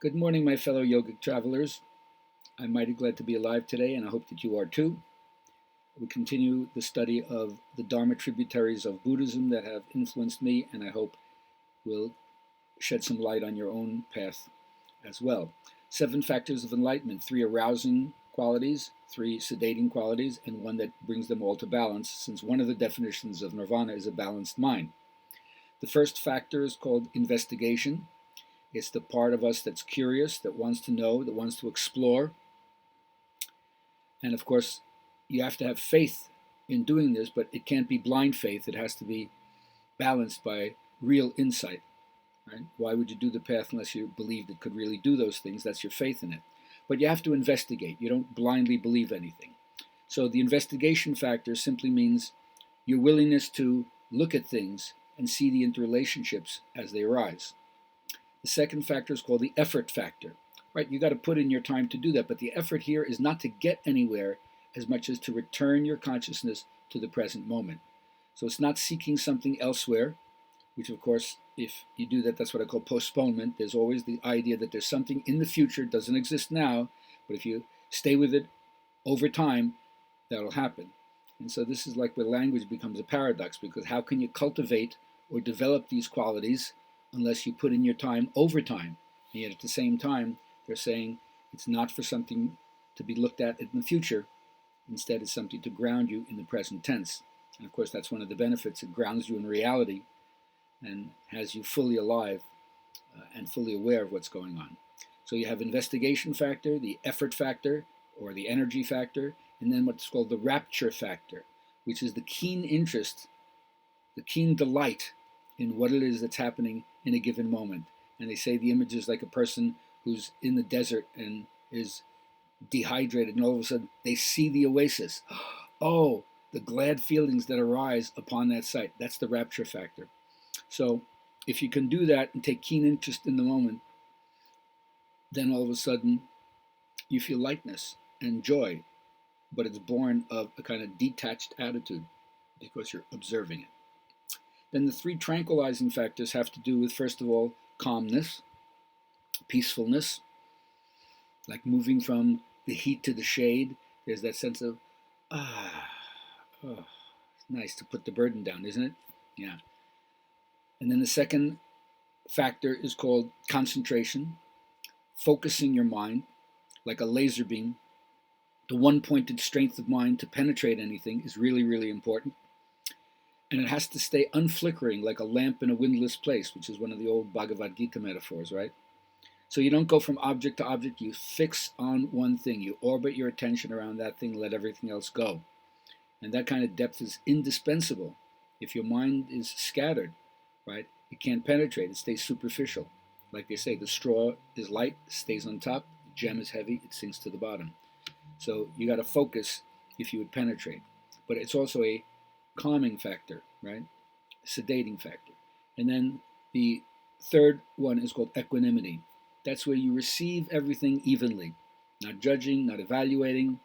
Good morning, my fellow yogic travelers. I'm mighty glad to be alive today, and I hope that you are too. We continue the study of the Dharma tributaries of Buddhism that have influenced me, and I hope will shed some light on your own path as well. 7 factors of enlightenment, 3 arousing qualities, 3 sedating qualities, and 1 that brings them all to balance, since one of the definitions of nirvana is a balanced mind. The first factor is called investigation. It's the part of us that's curious, that wants to know, that wants to explore. And of course, you have to have faith in doing this, but it can't be blind faith. It has to be balanced by real insight. Right? Why would you do the path unless you believed it could really do those things? That's your faith in it. But you have to investigate. You don't blindly believe anything. So the investigation factor simply means your willingness to look at things and see the interrelationships as they arise. The second factor is called the effort factor. Right? You got to put in your time to do that, but the effort here is not to get anywhere as much as to return your consciousness to the present moment. So it's not seeking something elsewhere, which of course, if you do that, that's what I call postponement. There's always the idea that there's something in the future, doesn't exist now, but if you stay with it over time, that'll happen. And so this is like where language becomes a paradox, because how can you cultivate or develop these qualities unless you put in your time over time? And yet at the same time, they're saying it's not for something to be looked at in the future. Instead, it's something to ground you in the present tense. And of course, that's one of the benefits. It grounds you in reality and has you fully alive and fully aware of what's going on. So you have investigation factor, the effort factor, or the energy factor, and then what's called the rapture factor, which is the keen interest, the keen delight in what it is that's happening in a given moment. And they say the image is like a person who's in the desert and is dehydrated, and all of a sudden they see the oasis. Oh, the glad feelings that arise upon that sight. That's the rapture factor. So if you can do that and take keen interest in the moment, then all of a sudden you feel lightness and joy, but it's born of a kind of detached attitude because you're observing it. Then the 3 tranquilizing factors have to do with, first of all, calmness, peacefulness, like moving from the heat to the shade. There's that sense of, oh, it's nice to put the burden down, isn't it? Yeah. And then the second factor is called concentration, focusing your mind like a laser beam. The one-pointed strength of mind to penetrate anything is really, really important. And it has to stay unflickering like a lamp in a windless place, which is one of the old Bhagavad Gita metaphors, right? So you don't go from object to object, you fix on one thing. You orbit your attention around that thing, let everything else go. And that kind of depth is indispensable. If your mind is scattered, right, it can't penetrate, it stays superficial. Like they say, the straw is light, it stays on top, the gem is heavy, it sinks to the bottom. So you got to focus if you would penetrate. But it's also a calming factor, right? Sedating factor. And then the third one is called equanimity. That's where you receive everything evenly, not judging, not evaluating,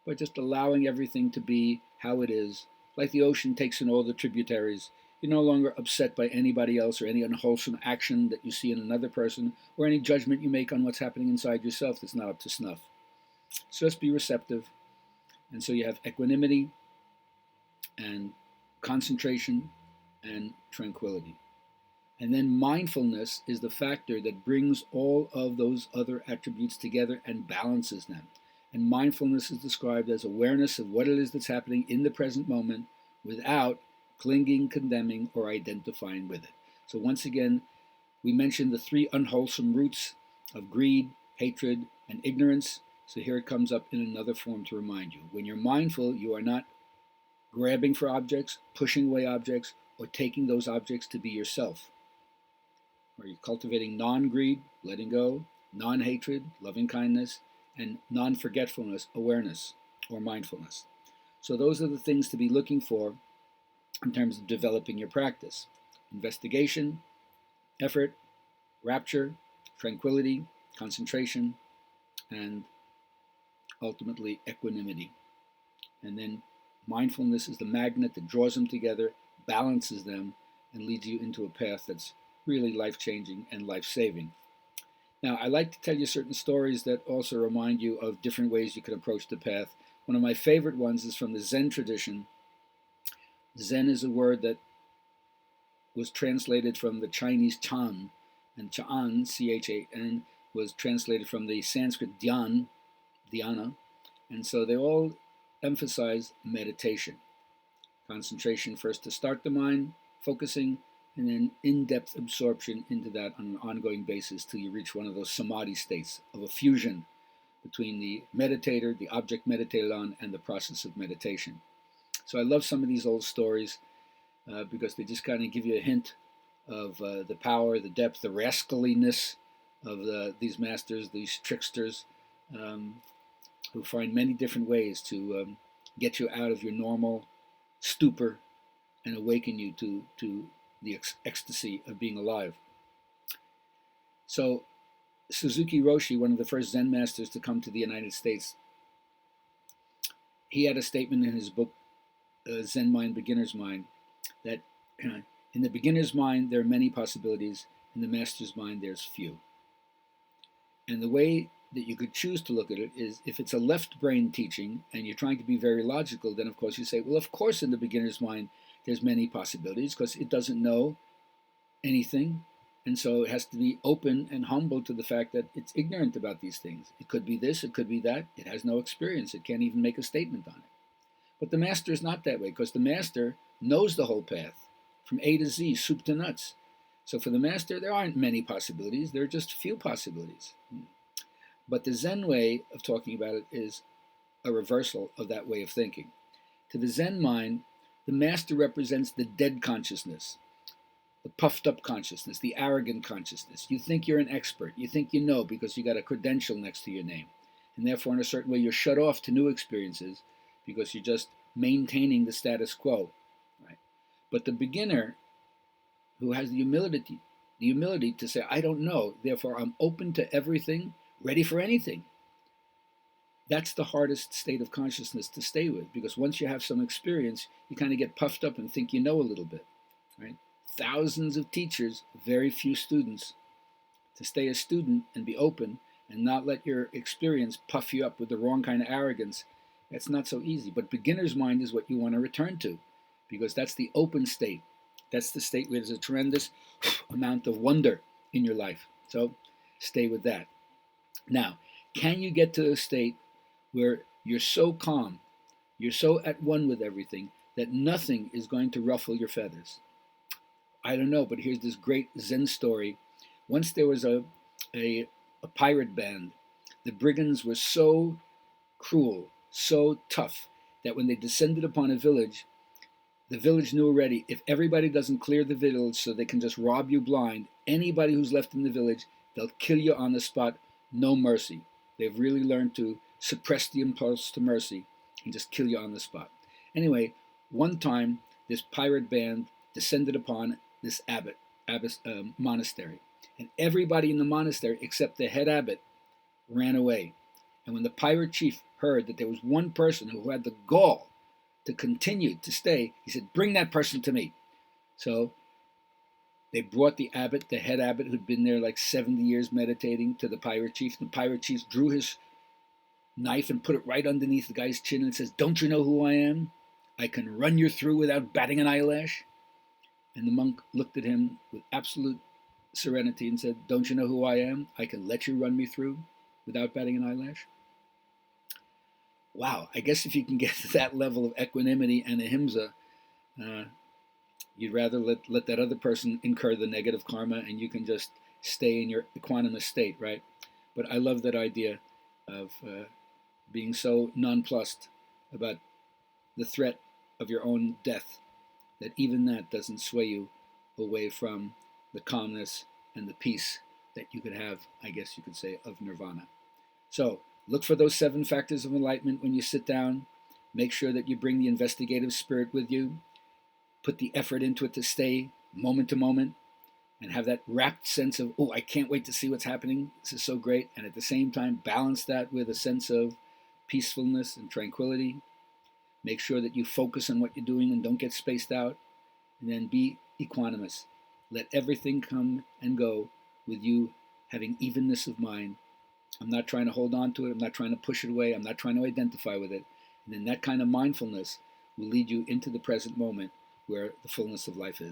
but just allowing everything to be how it is. Like the ocean takes in all the tributaries. You're no longer upset by anybody else or any unwholesome action that you see in another person or any judgment you make on what's happening inside yourself that's not up to snuff. So just be receptive. And so you have equanimity and concentration and tranquility. And then mindfulness is the factor that brings all of those other attributes together and balances them. And mindfulness is described as awareness of what it is that's happening in the present moment without clinging, condemning, or identifying with it. So once again, we mentioned the 3 unwholesome roots of greed, hatred, and ignorance. So here it comes up in another form to remind you. When you're mindful, you are not grabbing for objects, pushing away objects, or taking those objects to be yourself. Or you're cultivating non-greed, letting go, non-hatred, loving kindness, and non-forgetfulness, awareness, or mindfulness. So those are the things to be looking for in terms of developing your practice. Investigation, effort, rapture, tranquility, concentration, and ultimately equanimity. And then mindfulness is the magnet that draws them together, balances them, and leads you into a path that's really life-changing and life-saving. Now, I like to tell you certain stories that also remind you of different ways you can approach the path. One of my favorite ones is from the Zen tradition. Zen is a word that was translated from the Chinese Chan, and Chan, Chan, was translated from the Sanskrit Dhyan, dhyana, and so they all emphasize meditation. Concentration first to start the mind, focusing, and then in-depth absorption into that on an ongoing basis till you reach one of those samadhi states of a fusion between the meditator, the object meditated on, and the process of meditation. So I love some of these old stories because they just kind of give you a hint of the power, the depth, the rascaliness of these masters, these tricksters, who find many different ways to get you out of your normal stupor and awaken you to the ecstasy of being alive. So Suzuki Roshi, one of the first Zen masters to come to the United States, he had a statement in his book, Zen Mind, Beginner's Mind, that in the beginner's mind there are many possibilities, in the master's mind there's few. And the way that you could choose to look at it is, if it's a left brain teaching and you're trying to be very logical, then of course you say, well, of course in the beginner's mind there's many possibilities because it doesn't know anything, and so it has to be open and humble to the fact that it's ignorant about these things. It could be this, it could be that. It has no experience. It can't even make a statement on it. But the master is not that way, because the master knows the whole path from A to Z, soup to nuts. So for the master, there aren't many possibilities. There are just few possibilities. But the Zen way of talking about it is a reversal of that way of thinking. To the Zen mind, the master represents the dead consciousness, the puffed up consciousness, the arrogant consciousness. You think you're an expert. You think you know because you got a credential next to your name. And therefore, in a certain way, you're shut off to new experiences because you're just maintaining the status quo. Right? But the beginner who has the humility to say, I don't know, therefore I'm open to everything, ready for anything. That's the hardest state of consciousness to stay with, because once you have some experience, you kind of get puffed up and think you know a little bit. Right? Thousands of teachers, very few students. To stay a student and be open and not let your experience puff you up with the wrong kind of arrogance, that's not so easy. But beginner's mind is what you want to return to, because that's the open state. That's the state where there's a tremendous amount of wonder in your life. So stay with that. Now, can you get to a state where you're so calm, you're so at one with everything, that nothing is going to ruffle your feathers? I don't know, but here's this great Zen story. Once there was a pirate band. The brigands were so cruel, so tough, that when they descended upon a village, the village knew already, if everybody doesn't clear the village so they can just rob you blind, anybody who's left in the village, they'll kill you on the spot, no mercy. They've really learned to suppress the impulse to mercy and just kill you on the spot. Anyway, one time, this pirate band descended upon this monastery. And everybody in the monastery, except the head abbot, ran away. And when the pirate chief heard that there was one person who had the gall to continue to stay, he said, bring that person to me. So they brought the abbot, the head abbot, who'd been there like 70 years meditating, to the pirate chief. The pirate chief drew his knife and put it right underneath the guy's chin and says, don't you know who I am? I can run you through without batting an eyelash. And the monk looked at him with absolute serenity and said, don't you know who I am? I can let you run me through without batting an eyelash. Wow, I guess if you can get to that level of equanimity and ahimsa, you'd rather let that other person incur the negative karma and you can just stay in your equanimous state, right? But I love that idea of being so nonplussed about the threat of your own death that even that doesn't sway you away from the calmness and the peace that you could have, I guess you could say, of nirvana. So look for those 7 factors of enlightenment when you sit down. Make sure that you bring the investigative spirit with you. Put the effort into it to stay moment to moment and have that rapt sense of, oh, I can't wait to see what's happening. This is so great. And at the same time, balance that with a sense of peacefulness and tranquility. Make sure that you focus on what you're doing and don't get spaced out. And then be equanimous. Let everything come and go with you having evenness of mind. I'm not trying to hold on to it. I'm not trying to push it away. I'm not trying to identify with it. And then that kind of mindfulness will lead you into the present moment where the fullness of life is.